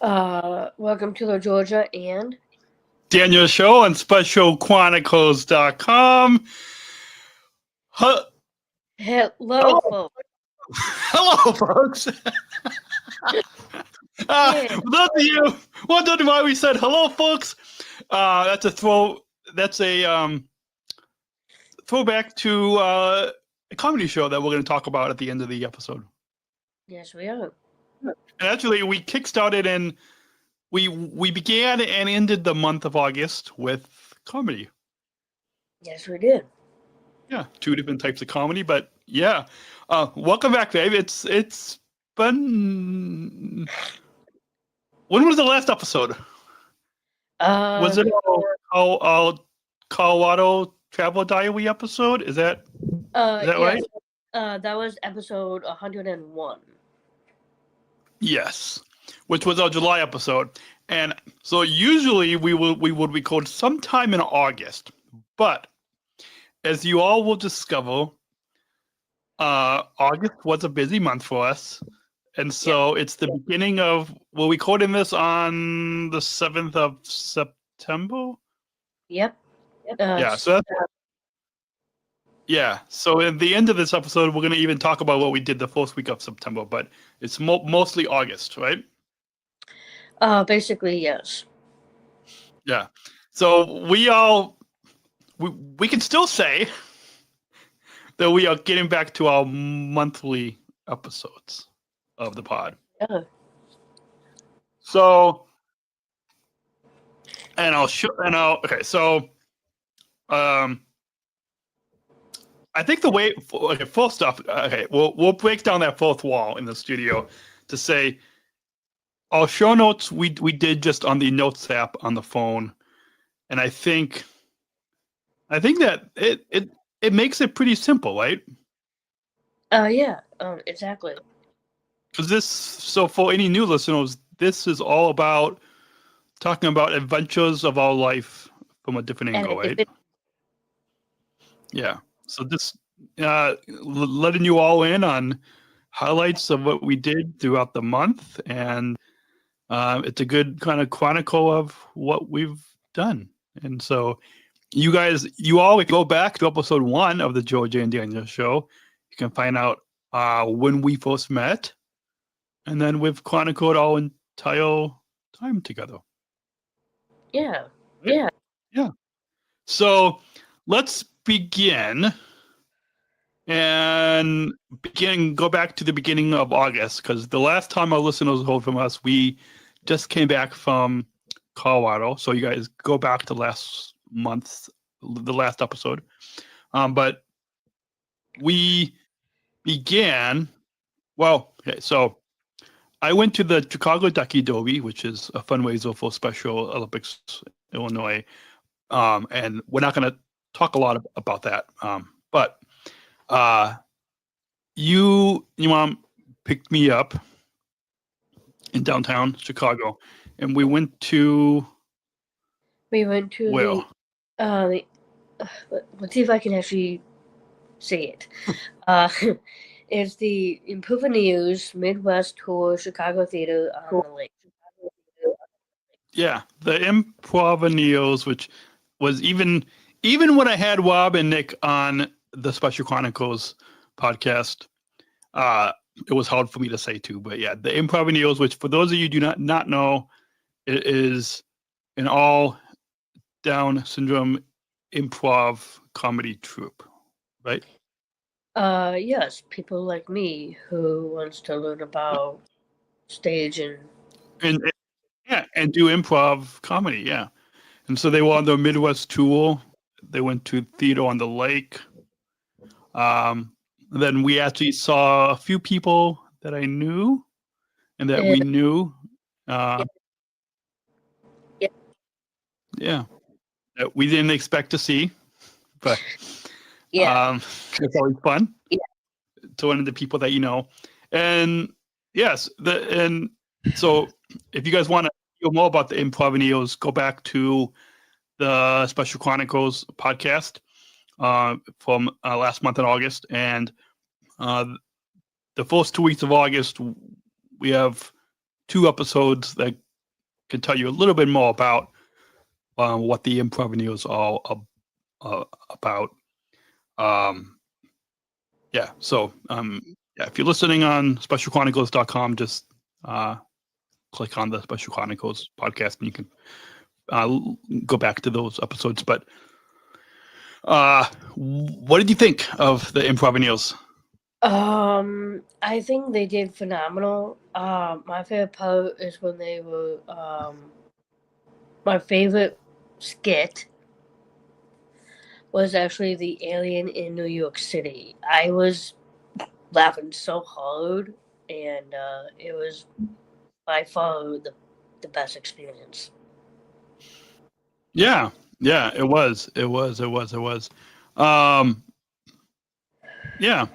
Welcome to the Georgia and Daniel Show on SpecialChronicles.com. Huh. hello, folks. Hello, folks. For those of you wondering why we said hello, folks, that's a throwback to a comedy show that we're going to talk about at the end of the episode. Yes, we are. And actually, we kickstarted and we began and ended the month of August with comedy. Yes, we did. Yeah, two different types of comedy, but yeah. Welcome back, babe. It's been. When was the last episode? Was it our Colorado travel diary episode? Is that right? That was episode 101. Yes, which was our July episode, and so usually we would record sometime in August, but as you all will discover, August was a busy month for us. And so it's the beginning of, we're recording this on the 7th of September? Yep. So at the end of this episode, we're going to even talk about what we did the first week of September, but it's mostly August, right? Basically, yes. Yeah. So we can still say that we are getting back to our monthly episodes of the pod. Yeah. So, I think the way, first off, we'll break down that fourth wall in the studio to say our show notes we did just on the notes app on the phone, and I think that it makes it pretty simple, right? Yeah. Exactly. So for any new listeners, this is all about talking about adventures of our life from a different angle, right? Yeah. So this letting you all in on highlights of what we did throughout the month, and it's a good kind of chronicle of what we've done. And so you all, if you go back to episode 1 of the Georgia and Daniel Show, you can find out when we first met, and then we've chronicled our entire time together. Yeah. Right? Yeah. So let's begin and go back to the beginning of August, because the last time our listeners heard from us, we just came back from Colorado. So you guys go back to last month, the last episode. But we began, so I went to the Chicago Ducky Derby, which is a fundraiser for Special Olympics Illinois. And we're not going to talk a lot about that. But your mom picked me up in downtown Chicago, and we went to let's see if I can actually say it. It's the Improvaneers Midwest Tour Chicago Theater on the Lake. Yeah, the Improvaneers, which was even when I had Rob and Nick on the Special Chronicles podcast, it was hard for me to say too. But yeah, the Improvaneers, which for those of you who do not know, it is an all Down syndrome improv comedy troupe, right? Yes, people like me who wants to learn about stage and do improv comedy, yeah. And so they were on the Midwest tour. They went to theater on the lake. Then we actually saw a few people that I knew and that we knew. Yeah, that we didn't expect to see, but it's always fun. Yeah. To one of the people that you know, and yes, so if you guys want to hear more about the Improvaneers, go back to the Special Chronicles podcast from last month in August, and the first 2 weeks of August we have 2 episodes that can tell you a little bit more about what the Improvaneers are all about. Yeah. So if you're listening on specialchronicles.com, just click on the Special Chronicles podcast, and you can go back to those episodes. But what did you think of the Improvaneers? I think they did phenomenal. My favorite part is when they were my favorite skit was actually the alien in New York City. I was laughing so hard, and it was by far the best experience. Yeah, it was. Yeah,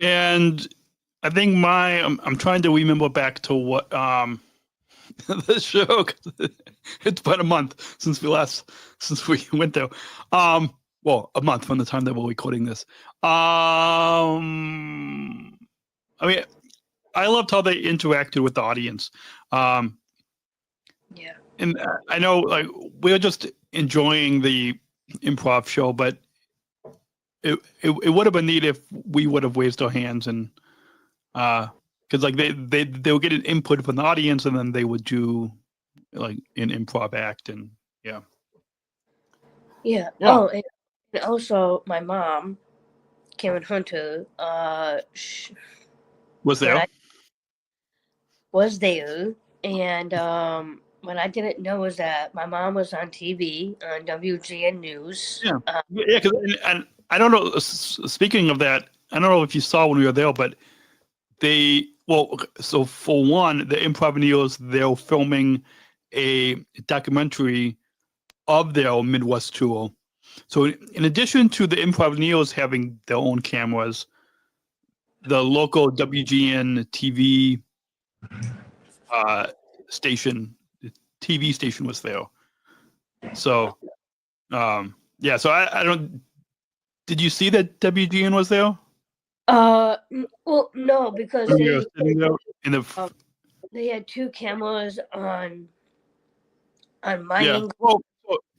and I think I'm trying to remember back to what the show. 'Cause it's been a month since we went there. Well, a month from the time that we're recording this. I mean, I loved how they interacted with the audience. Yeah. And I know, like, we're just enjoying the improv show, but it would have been neat if we would have raised our hands and because like they would get an input from the audience, and then they would do like an improv act, and yeah. Oh, and also my mom, Karen Hunter, Was there? Was there, and what I didn't know was that my mom was on TV on WGN News. Yeah, because and I don't know. Speaking of that, I don't know if you saw when we were there, but so for one, the Improvaneers, they're filming a documentary of their Midwest tour. So in addition to the Improvaneers having their own cameras, the local WGN TV TV station was there. So so I don't. Did you see that WGN was there? Well, no, because they had two cameras on mining.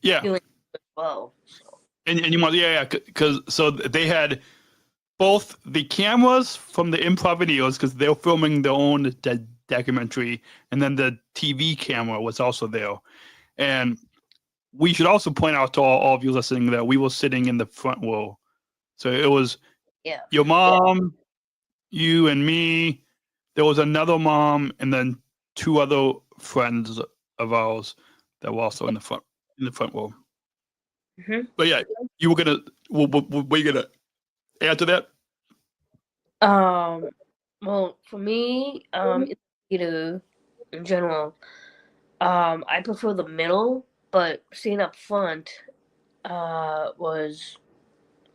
Yeah. Well, and you want because so they had both the cameras from the Improvaneers because they're filming their own documentary, and then the TV camera was also there. And we should also point out to all of you listening that we were sitting in the front row. So it was your mom, you, and me. There was another mom, and then two other friends of ours that were also in the front row. Mm-hmm. But yeah, you were gonna. Were you gonna add to that? Well, for me, in general, I prefer the middle, but seeing up front, was,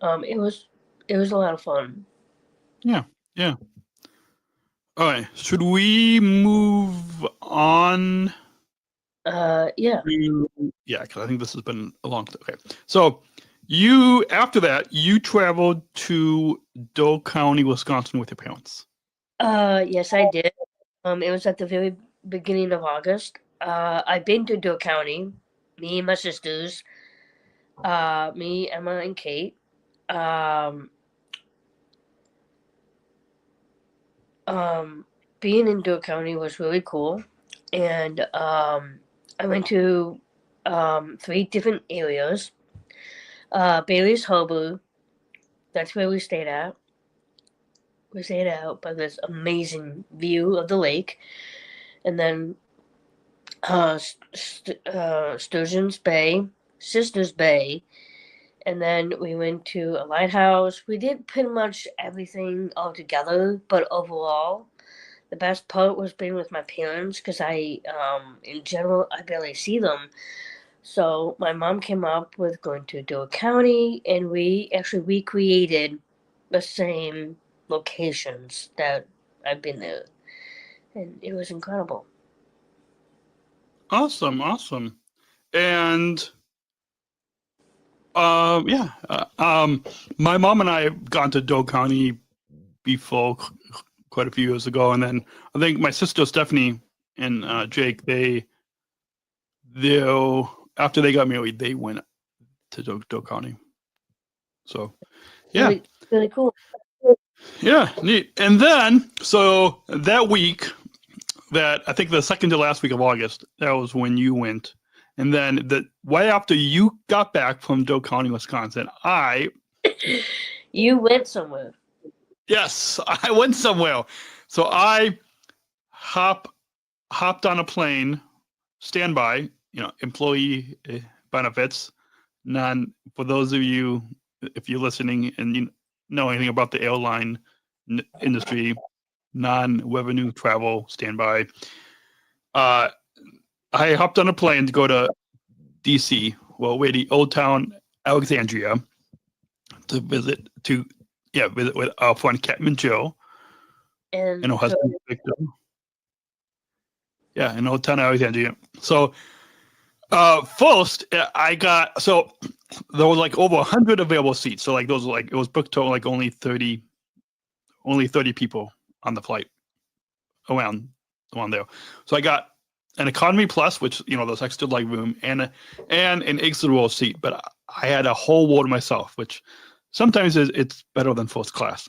it was a lot of fun. Yeah. All right. Should we move on? Yeah. Yeah, because I think this has been a long time. Okay. So after that, you traveled to Dole County, Wisconsin with your parents. Yes, I did. It was at the very beginning of August. I've been to Dole County, me and my sisters, me, Emma, and Kate. Being in Dole County was really cool, and I went to 3 different areas. Bailey's Harbor, that's where we stayed at. We stayed out by this amazing view of the lake, and then Sturgeon's Bay, Sisters Bay, and then we went to a lighthouse. We did pretty much everything all together, but overall, the best part was being with my parents because in general, I barely see them. So my mom came up with going to Dole County, and we actually recreated the same locations that I've been there, and it was incredible. Awesome. And my mom and I have gone to Dole County before quite a few years ago, and then I think my sister Stephanie and Jake, they after they got married, they went to Doe County. So, yeah. Really, really cool. Yeah, neat. And then, so that week, that I think the second to last week of August, that was when you went. And then right after you got back from Doe County, Wisconsin, You went somewhere. Yes, I went somewhere. So I hopped on a plane, standby, employee benefits. For those of you, if you're listening and you know anything about the airline industry, non-revenue travel standby. I hopped on a plane to go to DC, we're the Old Town Alexandria, to visit with our friend Captain Joe and her husband Victor. Yeah, in Old Town Alexandria. So first there was like over 100 available seats. So like it was booked to like only 30 people on the flight around there. So I got an economy plus, which those extra leg room, and an extra row seat. But I had a whole row to myself, which sometimes it's better than first class.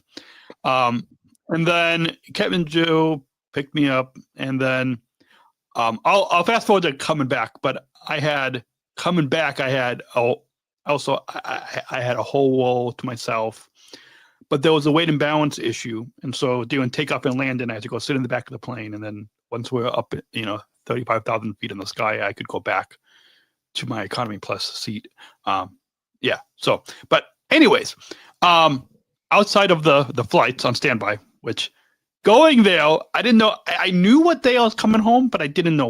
And then Captain Joe picked me up, and then I'll fast forward to coming back. But I had a whole row to myself. But there was a weight and balance issue, and so doing takeoff and landing, I had to go sit in the back of the plane, and then once we were up, 35,000 feet in the sky, I could go back to my economy plus seat. So, but anyways, outside of the flights on standby, which going there, I didn't know. I knew what day I was coming home, but I didn't know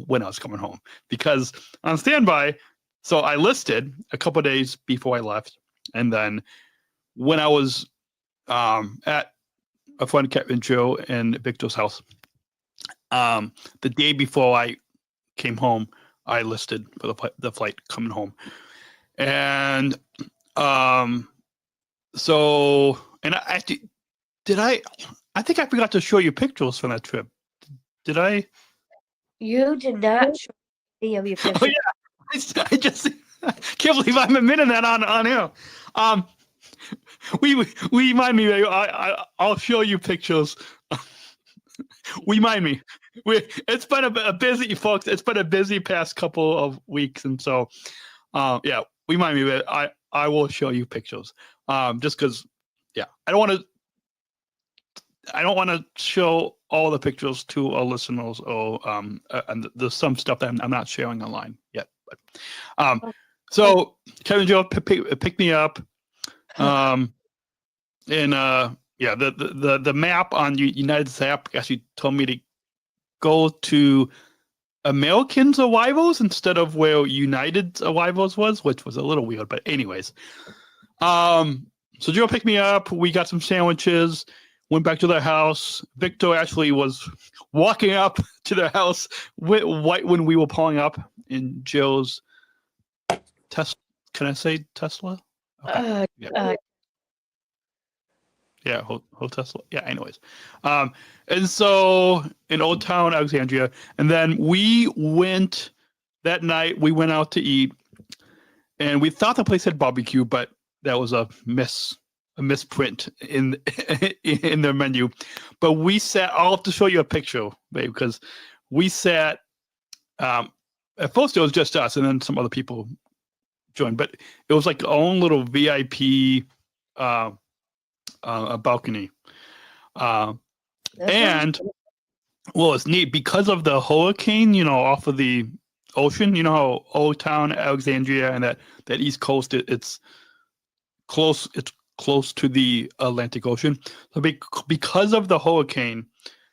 when I was coming home, because on standby. So I listed a couple of days before I left, and then when I was at a friend Captain Joe and Victor's house, the day before I came home, I listed for the flight coming home. And so, and I think I forgot to show you pictures from that trip. Did I? You did not show any of your pictures. Oh yeah, I just can't believe I'm admitting that on here. We remind me. I'll show you pictures. Remind me. It's been a busy, folks. It's been a busy past couple of weeks, and so, remind me that I will show you pictures. Just because, I don't want to show all the pictures to our listeners, or and there's some stuff that I'm not sharing online yet. But so Kevin Joe picked me up. And the map on United's app actually told me to go to Americans' arrivals instead of where United's arrivals was, which was a little weird. But anyways, so Joe picked me up. We got some sandwiches. Went back to their house. Victor actually was walking up to their house right when we were pulling up in Joe's Tesla. Can I say Tesla? Okay. Whole Tesla. Yeah, anyways. And so in Old Town Alexandria, and then we went that night, we went out to eat, and we thought the place had barbecue, but that was a misprint in their menu. But we sat, I'll have to show you a picture, babe, because we sat, at first it was just us, and then some other people joined, but it was like our own little VIP a balcony. And well, it's neat because of the hurricane, off of the ocean. You know how Old Town Alexandria and that East Coast, it's close to the Atlantic Ocean. So because of the hurricane,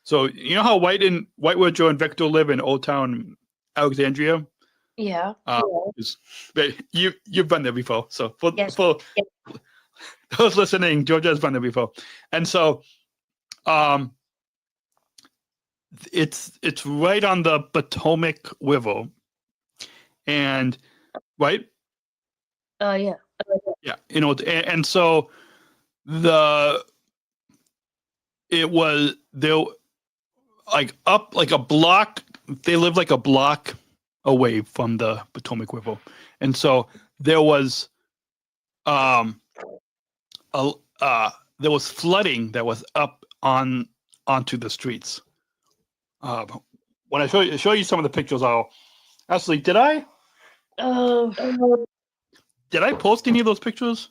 so you know how Whitewood Joe and Victor live in Old Town Alexandria? Yeah. You've been there before. So for those listening, Georgia's been there before. And so it's right on the Potomac River. And right? Yeah. Yeah. And so it was there, like up like a block they lived like a block away from the Potomac River, and so there was there was flooding that was up onto the streets. When I show you some of the pictures, I'll actually did I post any of those pictures?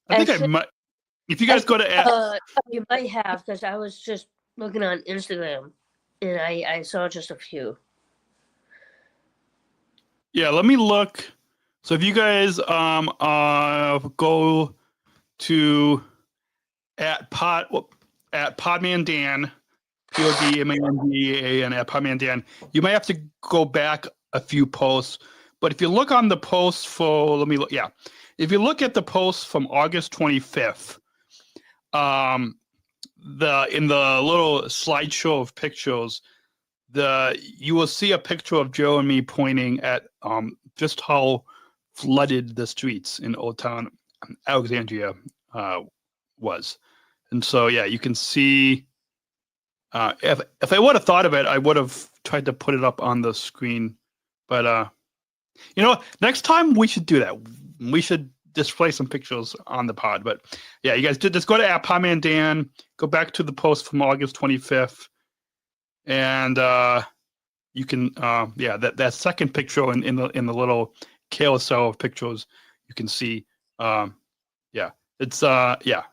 I think I might. If you guys go to you might have, because I was just looking on Instagram and I saw just a few. Yeah, let me look. So if you guys go to at Podman Dan, PODMANDAN at Podman Dan, you might have to go back a few posts. But if you look on the posts for, let me look. Yeah, if you look at the posts from August 25th, in the little slideshow of pictures, you will see a picture of Joe and me pointing at just how flooded the streets in Old Town Alexandria was. And so, yeah, you can see. If I would have thought of it, I would have tried to put it up on the screen. But next time we should do that. We should display some pictures on the pod. But yeah, you guys just go to Podman Dan, go back to the post from August 25th, and you can that second picture in the little carousel of pictures, you can see it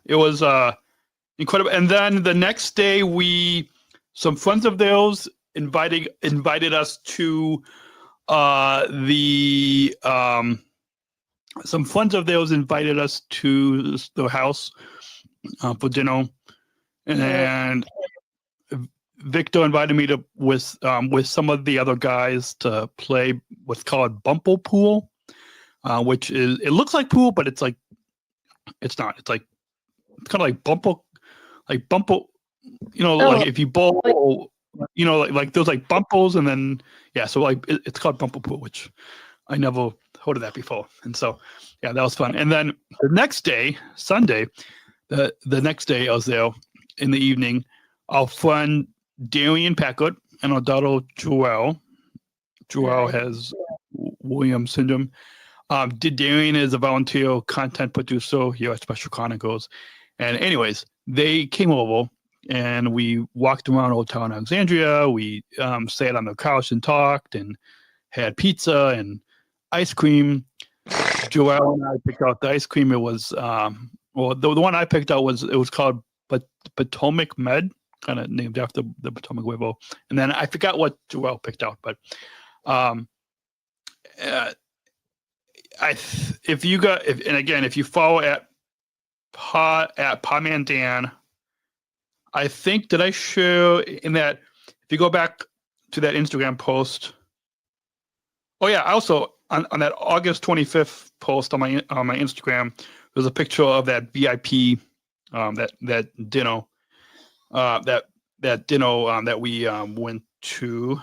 was incredible. And then the next day, some friends of theirs invited us to some friends of theirs invited us to the house for dinner, and Victor invited me to with some of the other guys to play what's called Bumble Pool, which it looks like pool, but it's like it's not. It's kind of like Bumble, like if you bowl, like there's like bumples, and then so like it's called Bumble Pool, which I never heard of that before, and so that was fun. And then the next day, Sunday, the next day I was there in the evening. Our friend Darian Packard and our daughter Joelle has Williams syndrome. Darian is a volunteer content producer here at Special Chronicles, and anyways, they came over and we walked around Old Town Alexandria. We sat on the couch and talked and had pizza and ice cream. Joelle and I picked out the ice cream. It was the one I picked out was called Potomac Med, kind of named after the Potomac River. And then I forgot what Joelle picked out, but if you follow at Podman Dan, I think did I show in that if you go back to that Instagram post. Oh yeah, also on that August 25th post on my Instagram, there's a picture of that VIP that dinner that we went to.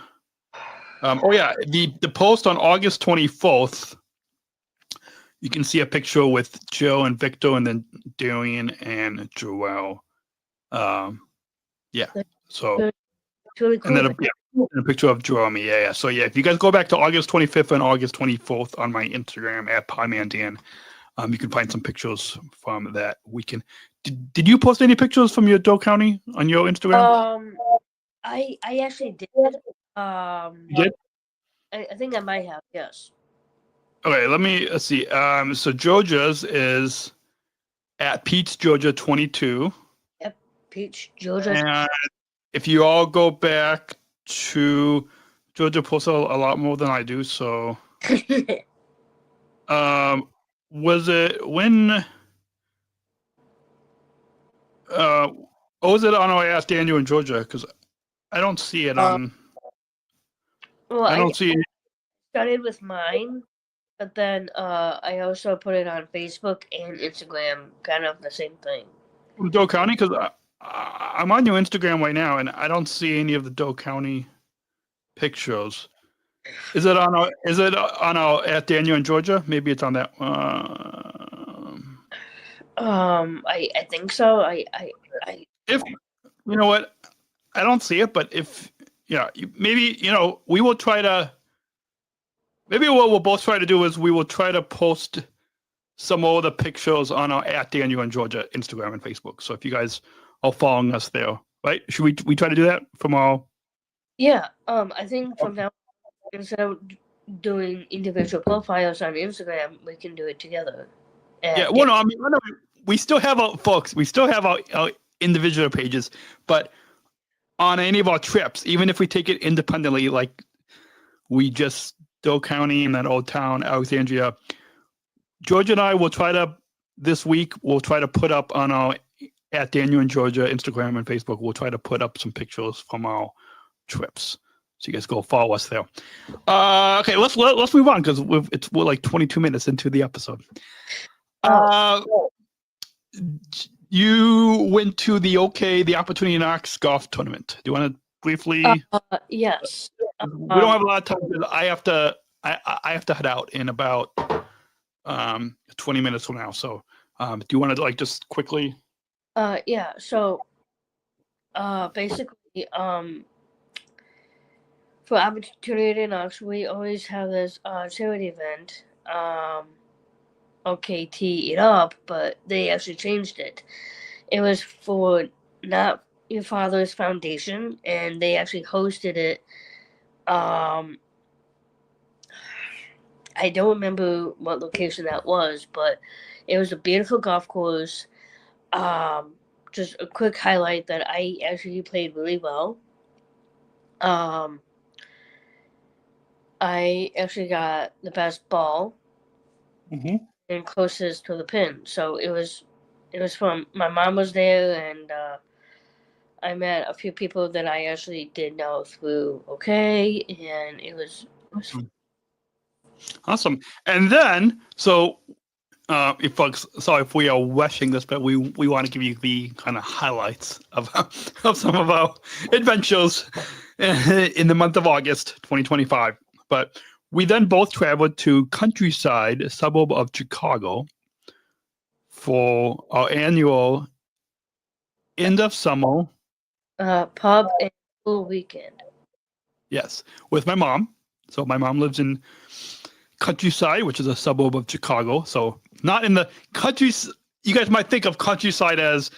The post on August 24th, you can see a picture with Joe and Victor, and then Darian and Joelle. So It's really cool. and then a picture of Joe and me. So if you guys go back to August 25th and August 24th on my Instagram at PodmanDan, you can find some pictures from that weekend. Did you post any pictures from your Doe County on your Instagram? I actually did. You did? I think I might have, yes. Okay, let's see. So Georgia's is at Pete's Georgia 22. Yep, Peach Georgia. And if you all go back to Georgia posts a lot more than I do, so was it when was it on our Ask Daniel in Georgia? Because I don't see it on I don't see it. Started with mine, but then I also put it on Facebook and Instagram, kind of the same thing. From Doe County, because I'm on your Instagram right now, and I don't see any of the Doe County pictures. Is it on our at Daniel in Georgia? Maybe it's on that. I think so. If you know what, I don't see it, but if maybe we will try to. Maybe what we'll both try to do is we will try to post some of the pictures on our @Daniel and Georgia Instagram and Facebook. So if you guys are following us there, right? Should we try to do that from our? Yeah. I think from now, instead of doing individual profiles on Instagram, we can do it together. Yeah. Well, no, I mean, we still have our folks. We still have our individual pages, but on any of our trips, even if we take it independently, like we just Stowe County and then Old Town Alexandria, Georgia and I will try to this week. We'll try to put up on our @Daniel and Georgia Instagram and Facebook. We'll try to put up some pictures from our trips, so you guys go follow us there. Okay, let's move on because we're like 22 minutes into the episode. You went to the Opportunity Knocks golf tournament. Do you want to briefly? Yes. We don't have a lot of time because I have to head out in about 20 minutes from now. So, do you want to just quickly? Yeah. So, basically, for Opportunity Knocks, we always have this charity event. Tee It Up, but they actually changed it. It was for Not Your Father's Foundation, and they actually hosted it. I don't remember what location that was, but it was a beautiful golf course. Just a quick highlight that I actually played really well. I actually got the best ball. Mm-hmm. And closest to the pin. So it was fun. My mom was there, and I met a few people that I actually did know through and it was fun. Awesome. And then, so if folks, sorry if we are rushing this, but we want to give you the kind of highlights of some of our adventures in the month of August 2025. But we then both traveled to Countryside, a suburb of Chicago, for our annual end of summer pub and pool weekend. Yes, with my mom. So my mom lives in Countryside, which is a suburb of Chicago. So not in the country. You guys might think of Countryside as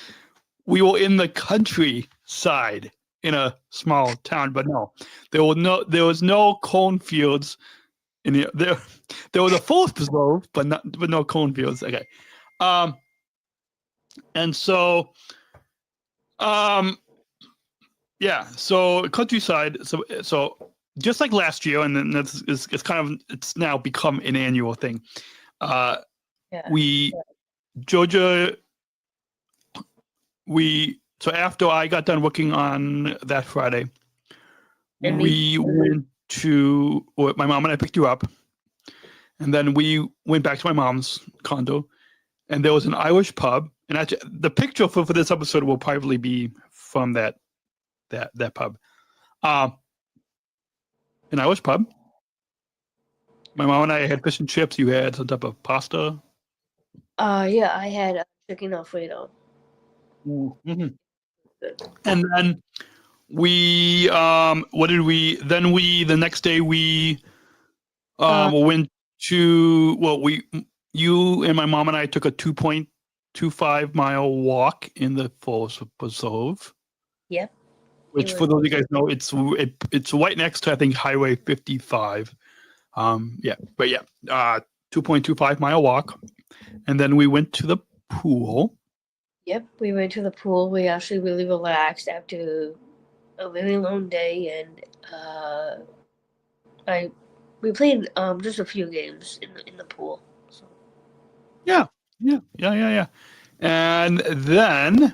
we were in the countryside in a small town, but no, there was no cornfields. There was a forest preserve, but no cornfields. Okay, and so, yeah. So Countryside. So just like last year, and then it's now become an annual thing. Georgia. So after I got done working on that Friday, we went to my mom and I picked you up, and then we went back to my mom's condo, and there was an Irish pub. And actually, the picture for this episode will probably be from that pub, an Irish pub. My mom and I had fish and chips. You had some type of pasta. Yeah, I had chicken Alfredo. Mm-hmm. And then the next day we went to, you and my mom and I took a 2.25 mile walk in the Forest Preserve. Yep. Which for those of you guys know, it's right next to, I think, Highway 55. 2.25 mile walk. And then we went to the pool. Yep, we went to the pool. We actually really relaxed after a really long day, and we played just a few games in the pool. So. Yeah. And then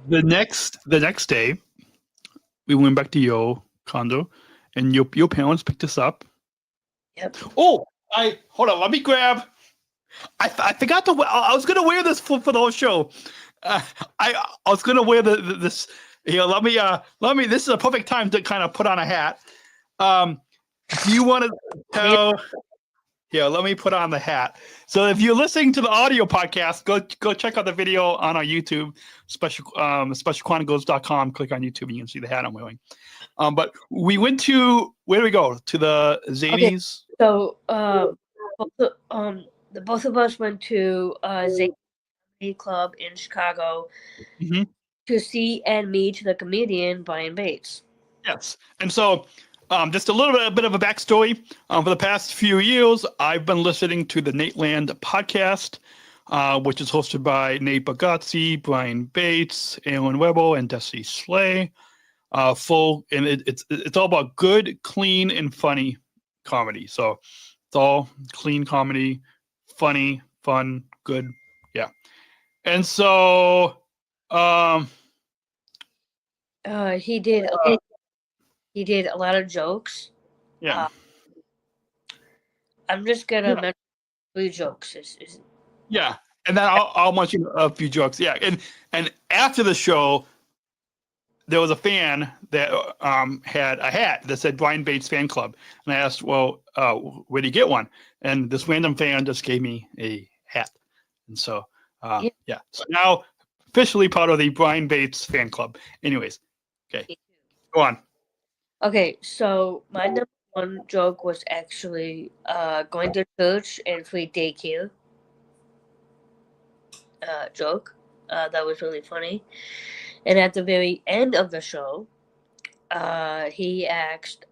the next day we went back to your condo, and your parents picked us up. Yep. Oh, hold on. Let me grab. I forgot to. I was gonna wear this for the whole show. I was gonna wear this. Here, let me. This is a perfect time to kind of put on a hat. Do you want to tell? Here, let me put on the hat. So if you're listening to the audio podcast, go check out the video on our YouTube, specialchronicles.com. Click on YouTube and you can see the hat I'm wearing. But we went to, where do we go? To the Zanies? Okay. So both of us went to Zanies Comedy Club in Chicago to see and meet the comedian Brian Bates. Yes. And so just a little bit of a backstory. For the past few years, I've been listening to the Nateland podcast, which is hosted by Nate Bargatze, Brian Bates, Alan Webber, and Desi Slay. It's all about good, clean, and funny comedy. So it's all clean comedy, funny, fun, good. Yeah. And so he did a lot of jokes. Yeah. I'm just gonna mention 3 jokes. Yeah, and then I'll mention a few jokes. Yeah, and after the show, there was a fan that had a hat that said Brian Bates Fan Club, and I asked, well, where do you get one? And this random fan just gave me a hat, and so yeah. So now officially part of the Brian Bates Fan Club. Anyways, okay, go on. Okay, so my number 1 joke was actually going to church and free daycare joke. That was really funny. And at the very end of the show, he asked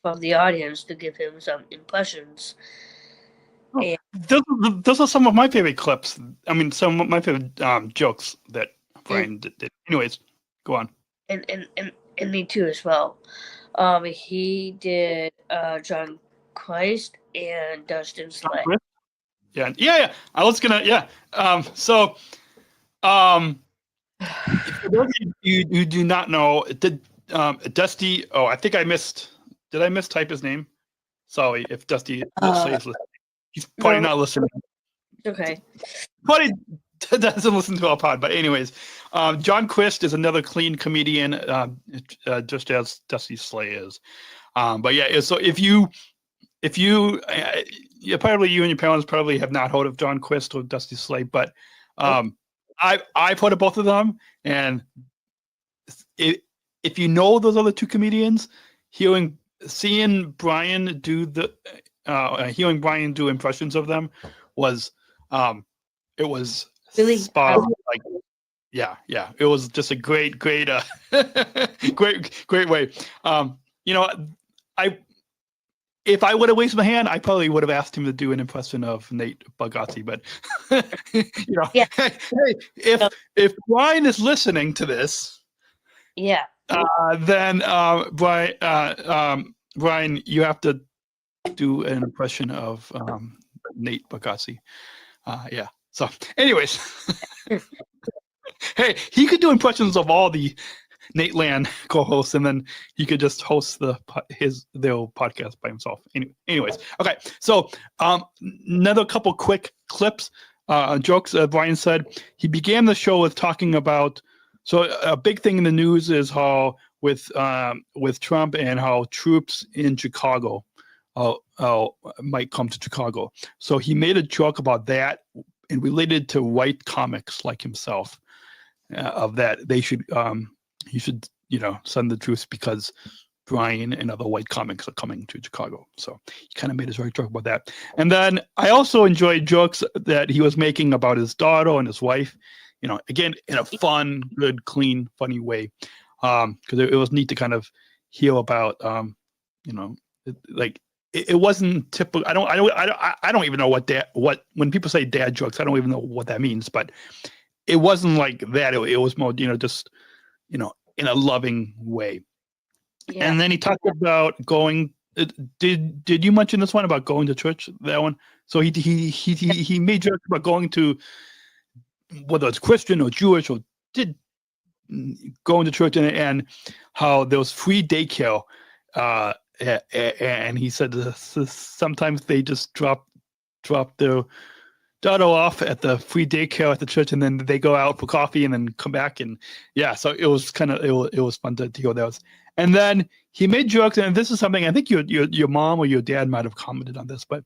from the audience to give him some impressions. Oh, those are some of my favorite clips. I mean, some of my favorite jokes that Brian did. Anyways, go on. And me too as well. He did John Christ and Dustin Slay. Yeah. I was gonna so for those of you who do not know, Dusty. Oh, I think I missed. Did I mistype his name? Sorry if Dusty Slay is listening. He's probably not listening. Okay. Probably doesn't listen to our pod, but anyways, John Quist is another clean comedian, just as Dusty Slay is. But yeah, so if you probably you and your parents probably have not heard of John Quist or Dusty Slay, but I've heard of both of them, and if you know those other 2 comedians, seeing Brian do hearing Brian do impressions of them was it was really spot on. Like, yeah, it was just a great great way. If I would have raised my hand, I probably would have asked him to do an impression of Nate Bargatze. But hey, if Brian is listening to this, then Brian, you have to do an impression of Nate Bargatze. Yeah. So, anyways, hey, he could do impressions of all the Nateland co-hosts, and then he could just host their podcast by himself. Anyways, okay. So, another couple quick clips, jokes. Brian said he began the show with talking about. So, a big thing in the news is how with Trump and how troops in Chicago might come to Chicago. So he made a joke about that and related to white comics like himself. Of that, they should he should send the troops because Brian and other white comics are coming to Chicago. So he kind of made a joke about that. And then I also enjoyed jokes that he was making about his daughter and his wife. Again in a fun, good, clean, funny way. Because it was neat to kind of hear about it wasn't typical. I don't even know what when people say dad jokes, I don't even know what that means, but it wasn't like that. It was more, just, in a loving way. Yeah. And then he talked about going. Did you mention this one about going to church? That one. So he made jokes about going to, whether it's Christian or Jewish or going to church, and how there was free daycare. And he said sometimes they just drop their daughter off at the free daycare at the church, and then they go out for coffee and then come back. And yeah, so it was kind of it was fun to hear those. And then he made jokes, and this is something I think your mom or your dad might have commented on this, but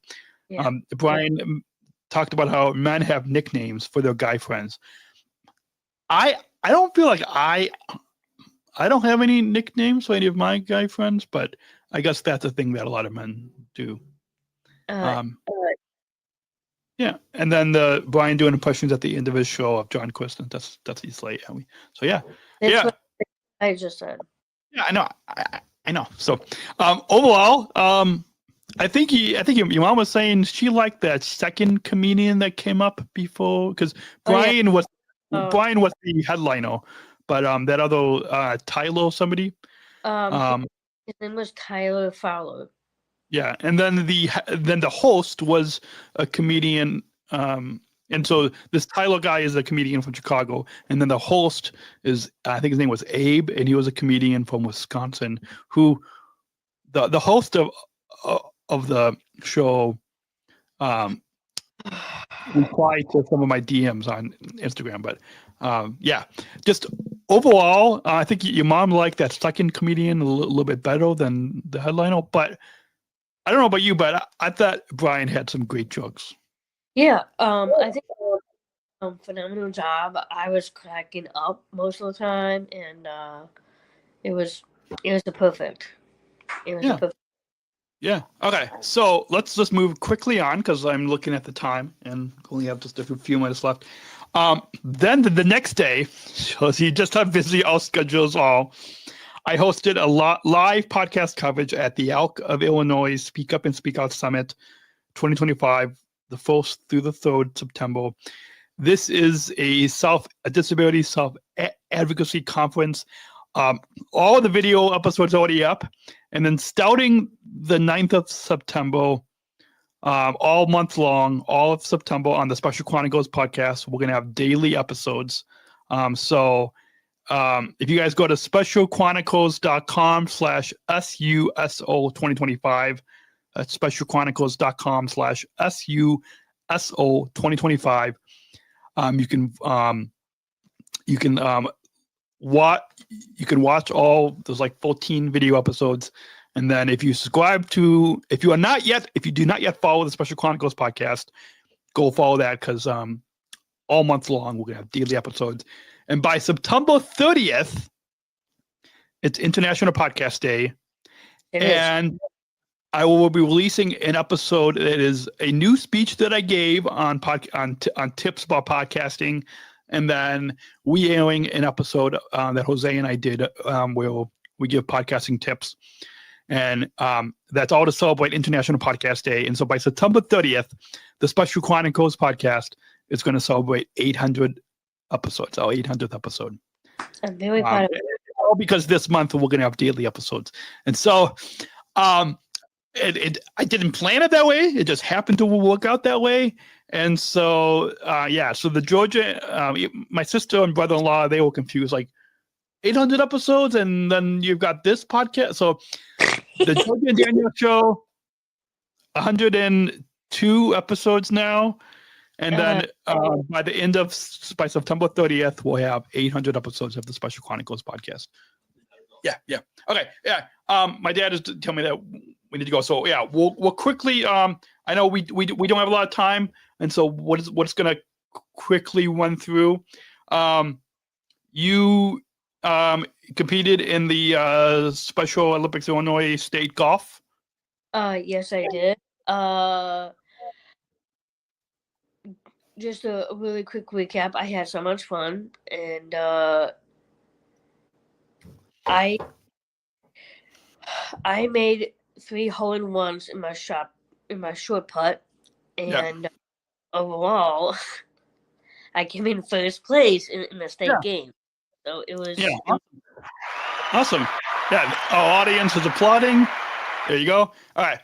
Brian talked about how men have nicknames for their guy friends. I don't feel like I don't have any nicknames for any of my guy friends, but I guess that's a thing that a lot of men do. Yeah, and then the Brian doing impressions at the end of his show of John Kristen. That's he's late. So yeah, That's what I just said. Yeah, I know. I know. So overall, I think your mom was saying she liked that second comedian that came up before, because Brian was the headliner, but that other Tyler somebody. His name was Tyler Fowler. Yeah, and then the host was a comedian, and so this Tyler guy is a comedian from Chicago, and then the host is, I think his name was Abe, and he was a comedian from Wisconsin. Who the host of the show replied to some of my DMs on Instagram, but yeah, just overall, I think your mom liked that second comedian a little bit better than the headliner, but. I don't know about you, but I thought Brian had some great jokes. Yeah, I think phenomenal job. I was cracking up most of the time, and it was the perfect. It was the perfect. Yeah. Okay. So let's just move quickly on because I'm looking at the time and only have just a few minutes left. Then the next day, so you just have busy all schedules all. I hosted a live podcast coverage at the Elk of Illinois Speak Up and Speak Out Summit 2025, the 1st through the 3rd September. This is a disability self-advocacy conference. All of the video episodes are already up. And then starting the 9th of September, all month long, all of September on the Special Chronicles podcast, we're going to have daily episodes. If you guys go to specialchronicles.com/SUSO2025, that's specialchronicles.com/SUSO2025. You can watch all, there's like 14 video episodes. And then if you do not yet follow the Special Chronicles podcast, go follow that, because all month long we're going to have daily episodes. And by September 30th, it's International Podcast Day. And I will be releasing an episode that is a new speech that I gave on tips about podcasting. And then we airing an episode that Jose and I did where we give podcasting tips. And that's all to celebrate International Podcast Day. And so by September 30th, the Special Chronicles podcast is going to celebrate 800 episodes, our 800th episode. I'm very proud of it. All because this month we're going to have daily episodes. And so I didn't plan it that way. It just happened to work out that way. And so, so the Georgia, my sister and brother-in-law, they were confused, like 800 episodes. And then you've got this podcast. So the Georgia and Daniel show, 102 episodes now. And then by September 30th, we'll have 800 episodes of the Special Chronicles podcast. Yeah. Okay. Yeah. My dad is telling me that we need to go. So yeah, we'll quickly. I know we don't have a lot of time, and so what's going to quickly run through. You competed in the Special Olympics Illinois State Golf. Yes, I did. Just a really quick recap. I had so much fun, and I made 3 hole-in-ones in my short putt, and overall, I came in first place in the state game. So it was awesome. Yeah, our audience is applauding. There you go. All right.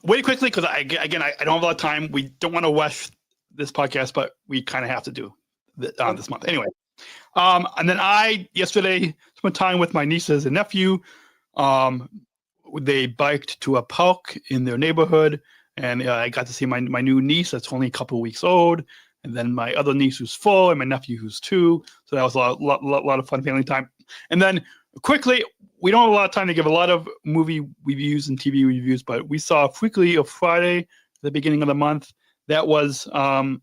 Really quickly, because I don't have a lot of time. We don't want to rush this podcast, but we kind of have to do this month anyway. And then I yesterday spent time with my nieces and nephew. They biked to a park in their neighborhood. And I got to see my new niece that's only a couple of weeks old, and then my other niece who's 4, and my nephew who's 2. So that was a lot of fun family time. And then quickly, we don't have a lot of time to give a lot of movie reviews and TV reviews, but we saw Freaky of Friday, the beginning of the month. That was the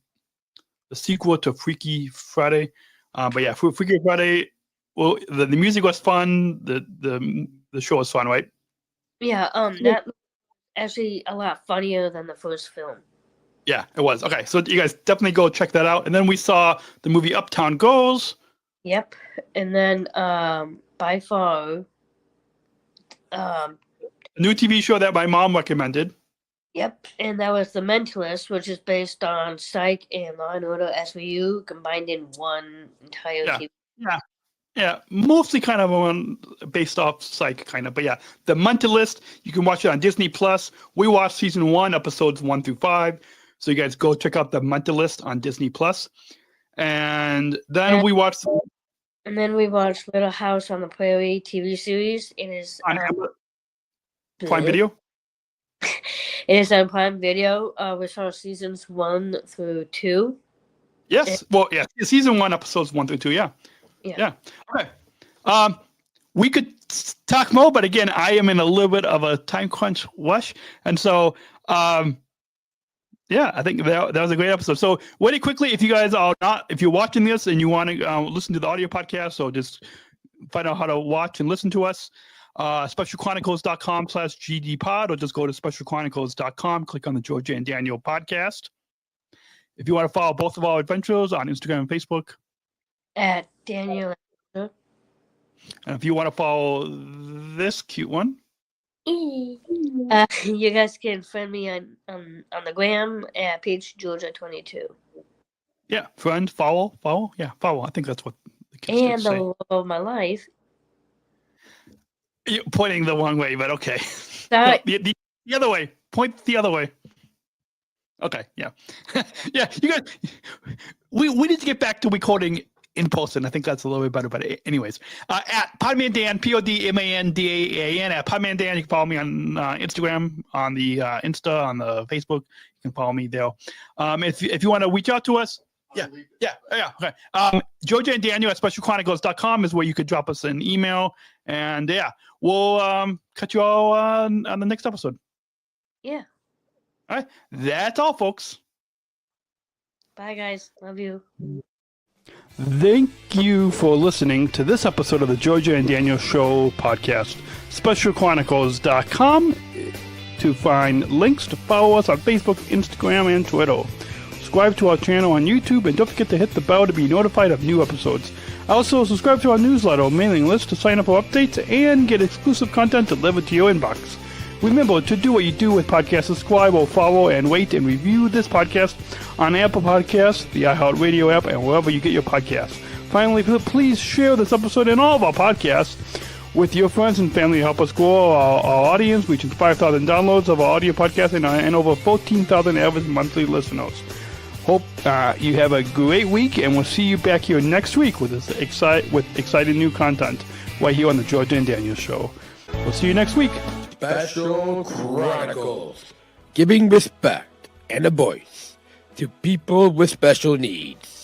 sequel to Freaky Friday. But yeah, Freaky Friday. Well, the music was fun. The show was fun, right? Yeah. That was actually a lot funnier than the first film. Yeah, it was. Okay, so you guys definitely go check that out. And then we saw the movie Uptown Girls. Yep. And then by far, a new TV show that my mom recommended. Yep, and that was The Mentalist, which is based on Psych and Law and Order SVU combined in one entire TV. Yeah, mostly kind of based off Psych, kind of. But yeah, The Mentalist, you can watch it on Disney Plus. We watched season 1, episodes 1 through 5. So you guys go check out The Mentalist on Disney Plus. And then we watched. And then we watched Little House on the Prairie TV series. It is on Prime Video. It is on Prime Video. We saw seasons 1 through 2. Yes. Well, yeah. Season 1, episodes 1 through 2. Yeah. Okay. We could talk more, but again, I am in a little bit of a time crunch rush, and so yeah, I think that was a great episode. So, really quickly, if you guys are not, if you're watching this and you want to listen to the audio podcast, so just find out how to watch and listen to us. specialchronicles.com/gdpod, or just go to specialchronicles.com, click on the Georgia and Daniel podcast. If you want to follow both of our adventures on Instagram and Facebook, at Daniel. And if you want to follow this cute one, you guys can find me on the gram at page Georgia22. Yeah, friend, follow. Yeah, follow. I think that's what the kids and say. The love of my life. You're pointing the wrong way, but okay. Sorry. the other way. Point the other way. Okay, yeah. Yeah, you guys, we need to get back to recording in person. I think that's a little bit better, but anyways. At Podman Dan, PODMANDAN, at Podman Dan, you can follow me on Instagram, on the Insta, on the Facebook. You can follow me there. If you want to reach out to us, okay. Georgia and Daniel at specialchronicles.com is where you could drop us an email. And yeah, we'll catch you all on the next episode. Yeah. All right. That's all, folks. Bye, guys. Love you. Thank you for listening to this episode of the Georgia and Daniel Show podcast. SpecialChronicles.com to find links to follow us on Facebook, Instagram, and Twitter. Subscribe to our channel on YouTube, and don't forget to hit the bell to be notified of new episodes. Also, subscribe to our newsletter or mailing list to sign up for updates and get exclusive content delivered to your inbox. Remember to do what you do with podcasts. Subscribe or follow and rate and review this podcast on Apple Podcasts, the iHeartRadio app, and wherever you get your podcasts. Finally, please share this episode and all of our podcasts with your friends and family to help us grow our audience, reaching 5,000 downloads of our audio podcast and over 14,000 average monthly listeners. Hope you have a great week, and we'll see you back here next week with exciting new content right here on the Georgia and Daniel Show. We'll see you next week. Special Chronicles, giving respect and a voice to people with special needs.